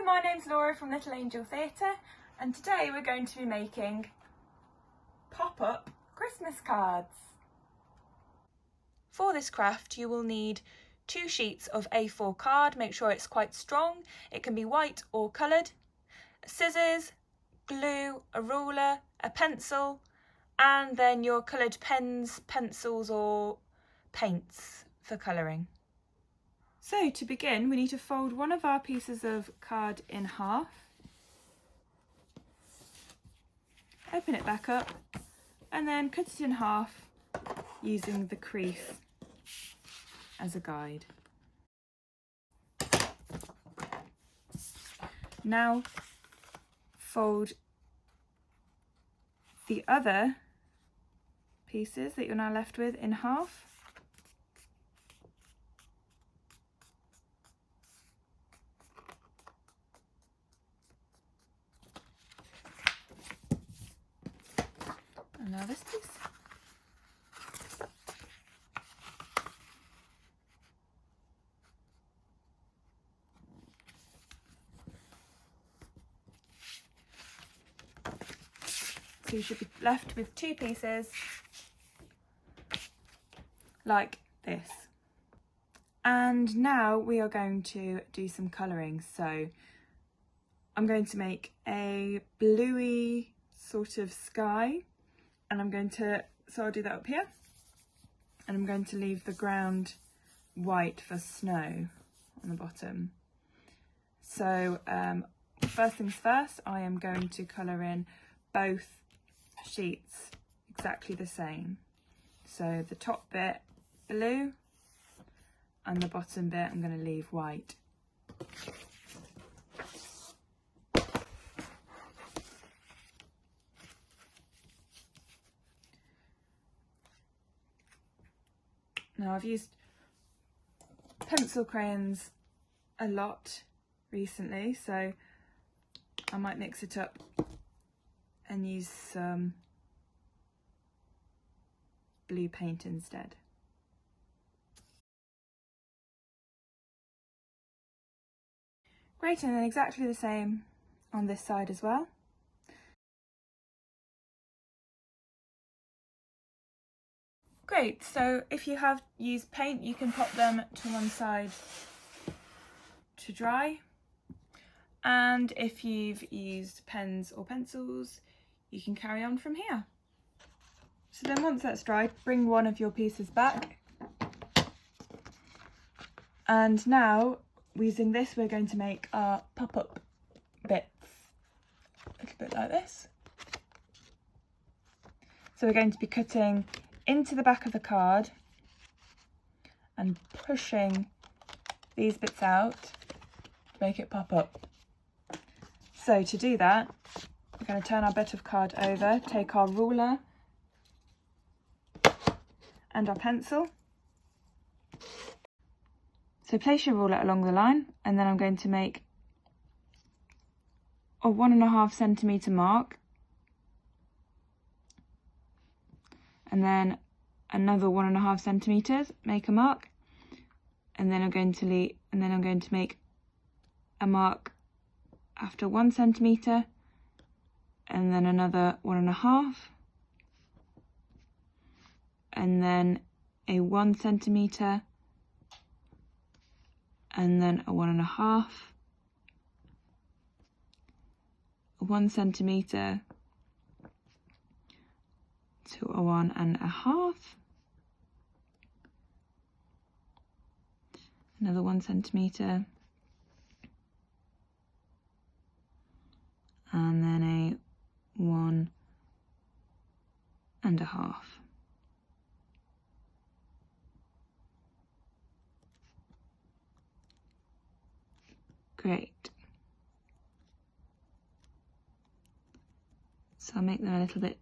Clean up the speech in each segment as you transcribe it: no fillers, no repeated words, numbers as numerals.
my name's Laura from Little Angel Theatre, and today we're going to be making pop-up Christmas cards. For this craft you will need 2 sheets of A4 card, make sure it's quite strong, it can be white or coloured, scissors, glue, a ruler, a pencil, and then your coloured pens, pencils or paints for colouring. So to begin, we need to fold one of our pieces of card in half, open it back up, and then cut it in half using the crease as a guide. Now fold the other pieces that you're now left with in half. And now this piece. So you should be left with 2 pieces like this. And now we are going to do some colouring. So I'm going to make a bluey sort of sky, and so I'll do that up here, and I'm going to leave the ground white for snow on the bottom. So first things first, I am going to colour in both sheets exactly the same. So the top bit blue and the bottom bit I'm going to leave white. Now I've used pencil crayons a lot recently, so I might mix it up and use some blue paint instead. Great, and then exactly the same on this side as well. Great, so if you have used paint, you can pop them to one side to dry. And if you've used pens or pencils, you can carry on from here. So then once that's dried, bring one of your pieces back. And now, using this, we're going to make our pop-up bits. A little bit like this. So we're going to be cutting into the back of the card and pushing these bits out to make it pop up. So to do that, we're going to turn our bit of card over, take our ruler and our pencil. So place your ruler along the line, and then I'm going to make a 1.5 centimetre mark, and then another 1.5 centimetres, make a mark, and then I'm going to make a mark after 1 centimetre, and then another 1.5, and then a 1 centimetre, and then a 1.5, a 1 centimetre to a 1.5, another 1 centimetre, and then a 1.5. Great. So I'll make them a little bit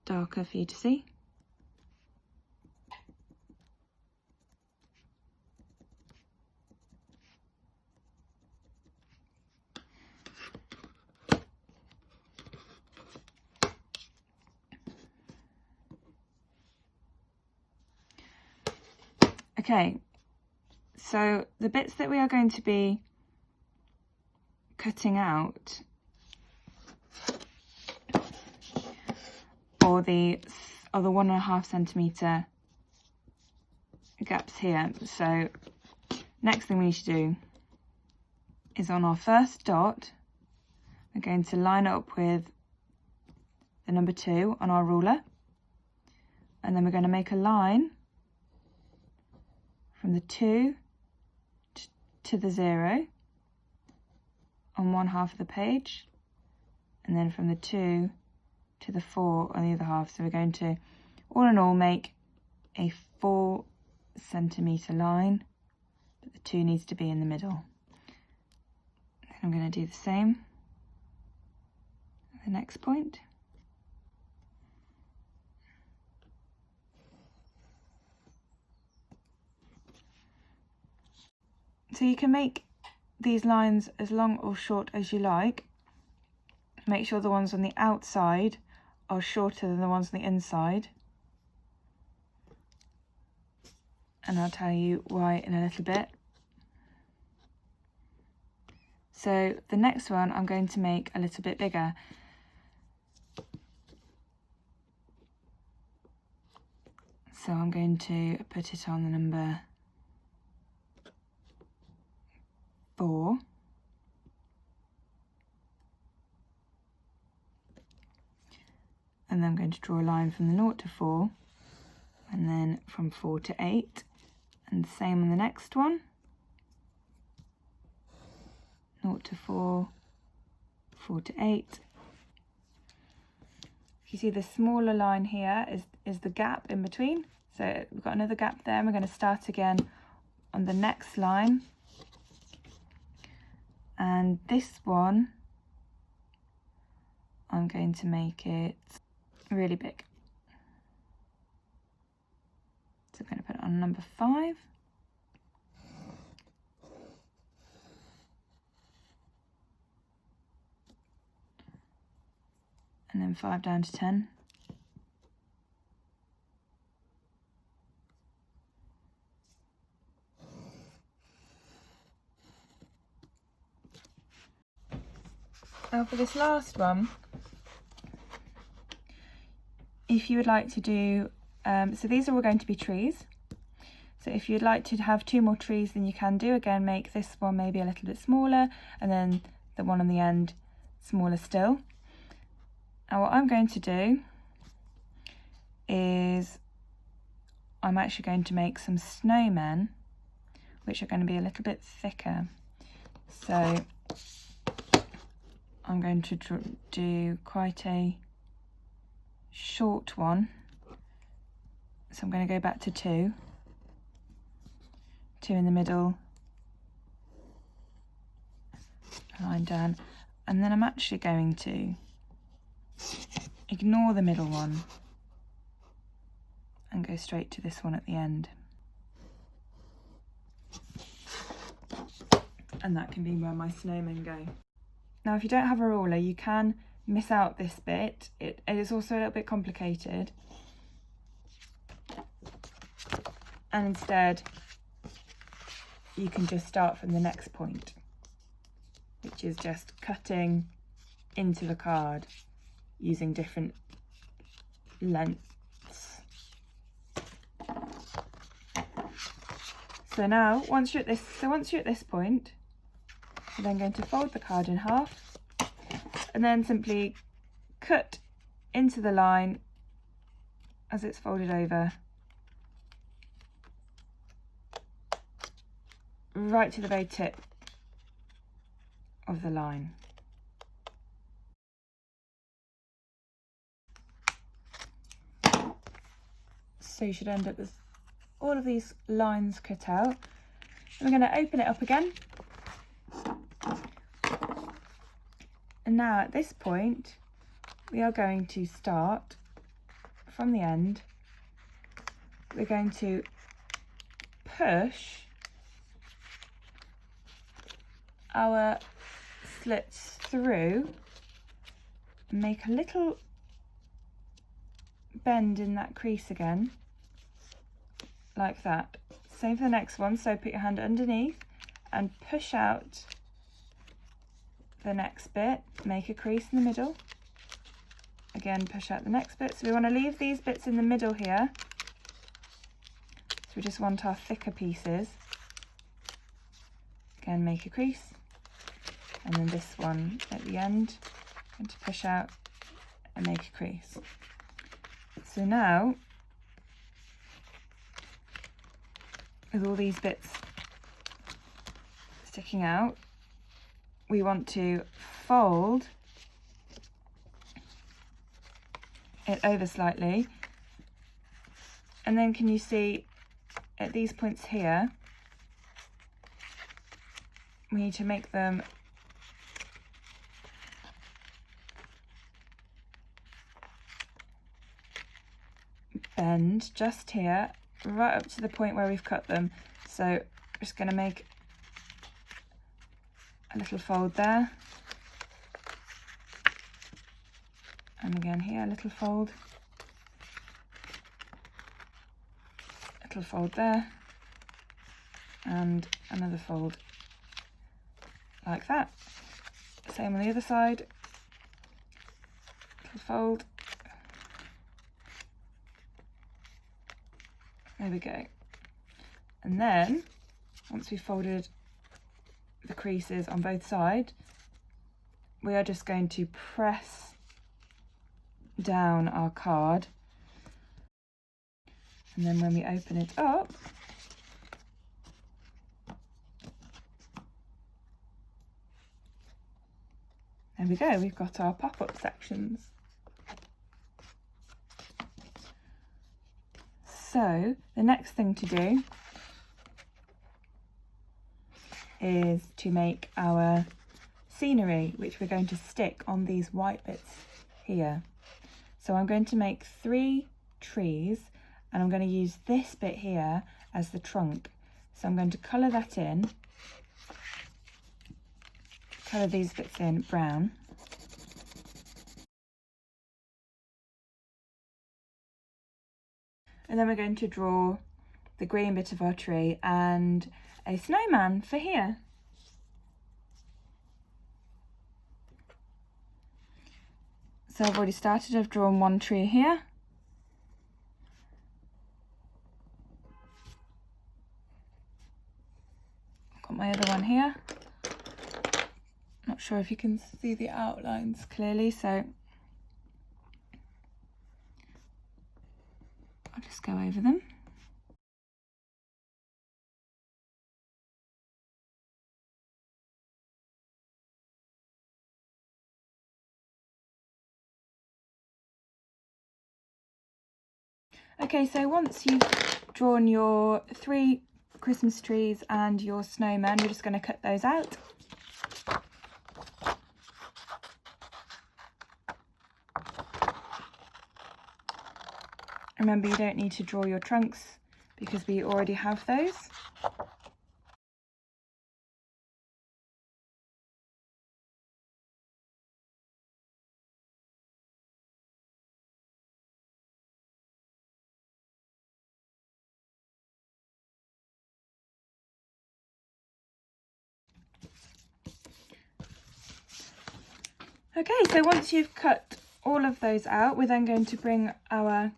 darker for you to see. Okay, so the bits that we are going to be cutting out or the 1.5 centimetre gaps here. So next thing we need to do is on our first dot, we're going to line it up with the number 2 on our ruler, and then we're going to make a line from the 2 to the 0 on one half of the page, and then from the 2 to the 4 on the other half. So we're going to, all in all, make a 4 centimetre line, but the 2 needs to be in the middle. Then I'm going to do the same at the next point. So you can make these lines as long or short as you like. Make sure the ones on the outside are shorter than the ones on the inside. And I'll tell you why in a little bit. So the next one I'm going to make a little bit bigger. So I'm going to put it on the number 4. And then I'm going to draw a line from the 0 to 4, and then from 4 to 8, and the same on the next one. 0 to 4, 4 to 8. You see the smaller line here is the gap in between. So we've got another gap there, and we're going to start again on the next line. And this one, I'm going to make it really big. So I'm going to put it on number 5. And then 5 down to 10. Now for this last one, if you would like to do, so these are all going to be trees. So if you'd like to have 2 more trees, then you can do. Again, make this one maybe a little bit smaller, and then the one on the end smaller still. Now what I'm going to do is I'm actually going to make some snowmen, which are going to be a little bit thicker. So I'm going to do quite a short one. So I'm going to go back to 2 in the middle, line down, and then I'm actually going to ignore the middle one and go straight to this one at the end. And that can be where my snowmen go. Now if you don't have a ruler, you can miss out this bit. It is also a little bit complicated. And instead you can just start from the next point, which is just cutting into the card using different lengths. So now once you're at this point, you're then going to fold the card in half and then simply cut into the line as it's folded over, right to the very tip of the line. So you should end up with all of these lines cut out. And we're going to open it up again. And now at this point, we are going to start from the end. We're going to push our slits through and make a little bend in that crease again, like that. Same for the next one. So put your hand underneath and push out the next bit, make a crease in the middle. Again, push out the next bit. So we want to leave these bits in the middle here. So we just want our thicker pieces. Again, make a crease. And then this one at the end, going to push out and make a crease. So now, with all these bits sticking out, we want to fold it over slightly, and then can you see at these points here, we need to make them bend just here, right up to the point where we've cut them. So just going to make a little fold there, and again here a little fold there, and another fold like that. Same on the other side, little fold. There we go. And then once we've folded the creases on both sides, we are just going to press down our card, and then when we open it up, there we go, we've got our pop-up sections. So the next thing to do is to make our scenery, which we're going to stick on these white bits here. So I'm going to make 3 trees, and I'm going to use this bit here as the trunk. So I'm going to colour that in, colour these bits in brown. And then we're going to draw the green bit of our tree and a snowman for here. So I've already started, I've drawn one tree here. I've got my other one here. Not sure if you can see the outlines clearly, so I'll just go over them. Okay, so once you've drawn your 3 Christmas trees and your snowman, we're just going to cut those out. Remember, you don't need to draw your trunks because we already have those. Okay, so once you've cut all of those out, we're then going to bring our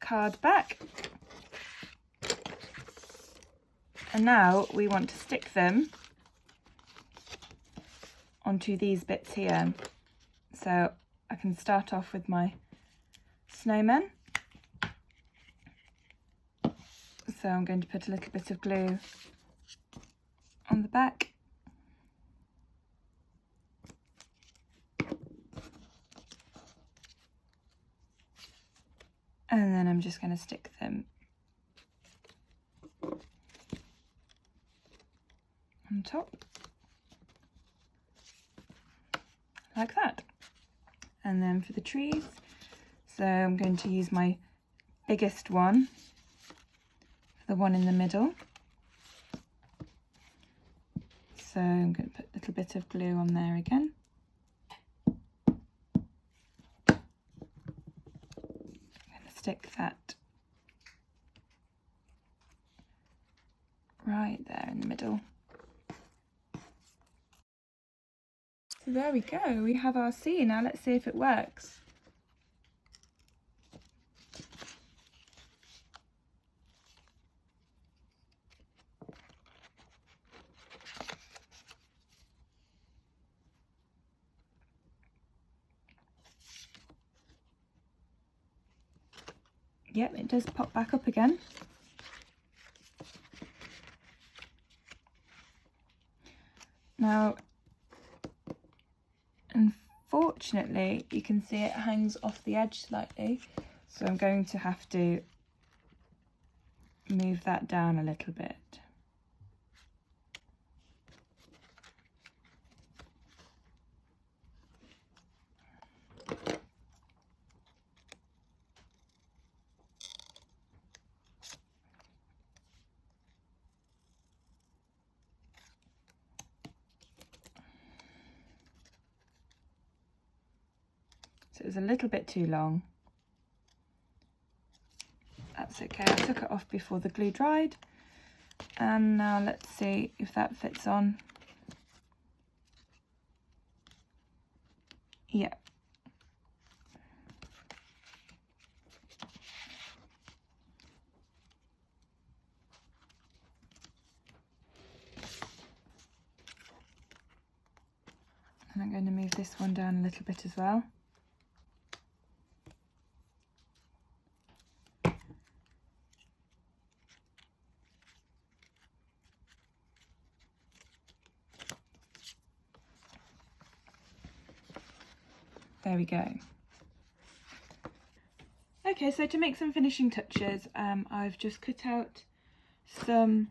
card back. And now we want to stick them onto these bits here. So I can start off with my snowman. So I'm going to put a little bit of glue on the back. And then I'm just going to stick them on top, like that. And then for the trees, so I'm going to use my biggest one, the one in the middle. So I'm going to put a little bit of glue on there again. Stick that right there in the middle. So there we go, we have our C. Now let's see if it works. Yep, it does pop back up again. Now, unfortunately, you can see it hangs off the edge slightly, so I'm going to have to move that down a little bit. So it was a little bit too long. That's okay, I took it off before the glue dried. And now let's see if that fits on. Yeah. And I'm going to move this one down a little bit as well. There we go. Okay, so to make some finishing touches, I've just cut out some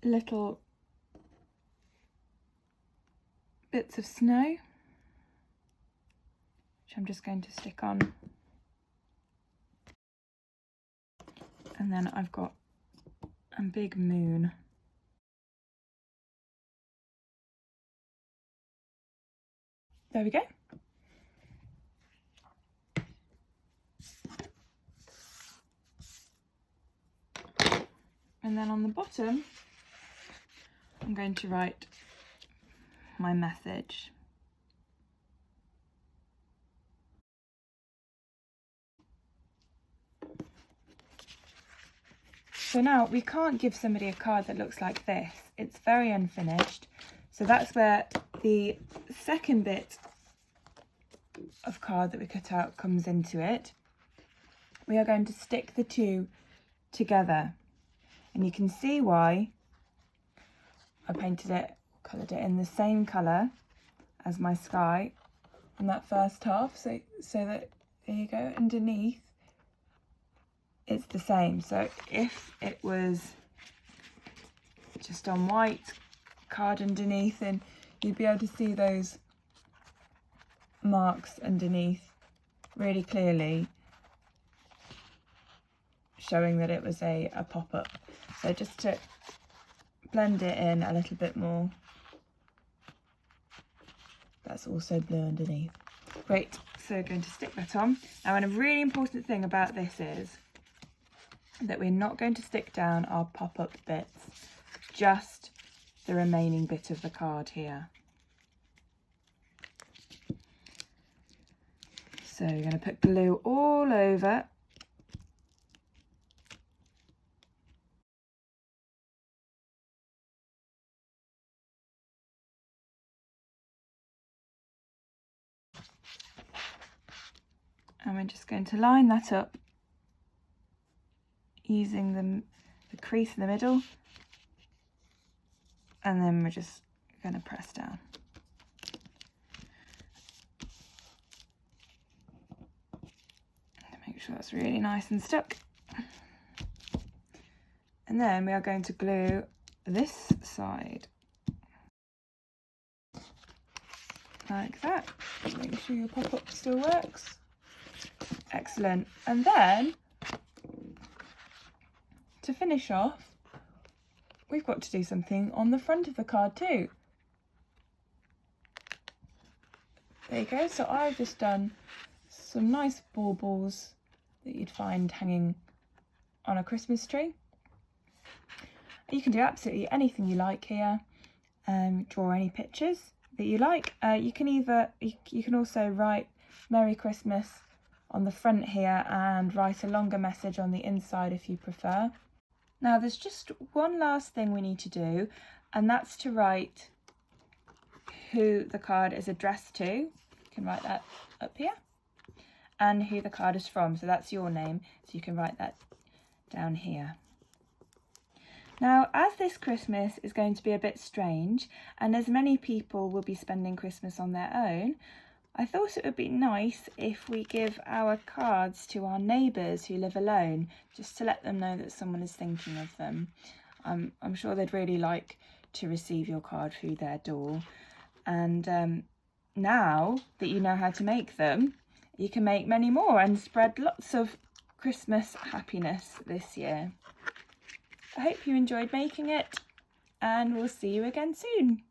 little bits of snow, which I'm just going to stick on. And then I've got a big moon. There we go. And then on the bottom, I'm going to write my message. So now we can't give somebody a card that looks like this. It's very unfinished. So that's where the second bit of card that we cut out comes into it. We are going to stick the two together. And you can see why I painted it, coloured it in the same colour as my sky in that first half. So that, there you go, underneath it's the same. So if it was just on white card underneath, then you'd be able to see those marks underneath really clearly, showing that it was a pop-up. So just to blend it in a little bit more, that's also blue underneath. Great, so we're going to stick that on. Now, and a really important thing about this is that we're not going to stick down our pop-up bits, just the remaining bit of the card here. So you're going to put glue all over. And we're just going to line that up using the crease in the middle. And then we're just going to press down. Make sure that's really nice and stuck. And then we are going to glue this side. Like that. Make sure your pop-up still works. Excellent. And then, to finish off, we've got to do something on the front of the card too. There you go. So I've just done some nice baubles that you'd find hanging on a Christmas tree. You can do absolutely anything you like here. draw any pictures that you like. You can also write Merry Christmas on the front here and write a longer message on the inside if you prefer. Now there's just one last thing we need to do, and that's to write who the card is addressed to. You can write that up here, and who the card is from, so that's your name, so you can write that down here. Now, as this Christmas is going to be a bit strange, and as many people will be spending Christmas on their own, I thought it would be nice if we give our cards to our neighbours who live alone, just to let them know that someone is thinking of them. I'm sure they'd really like to receive your card through their door. And now that you know how to make them, you can make many more and spread lots of Christmas happiness this year. I hope you enjoyed making it, and we'll see you again soon.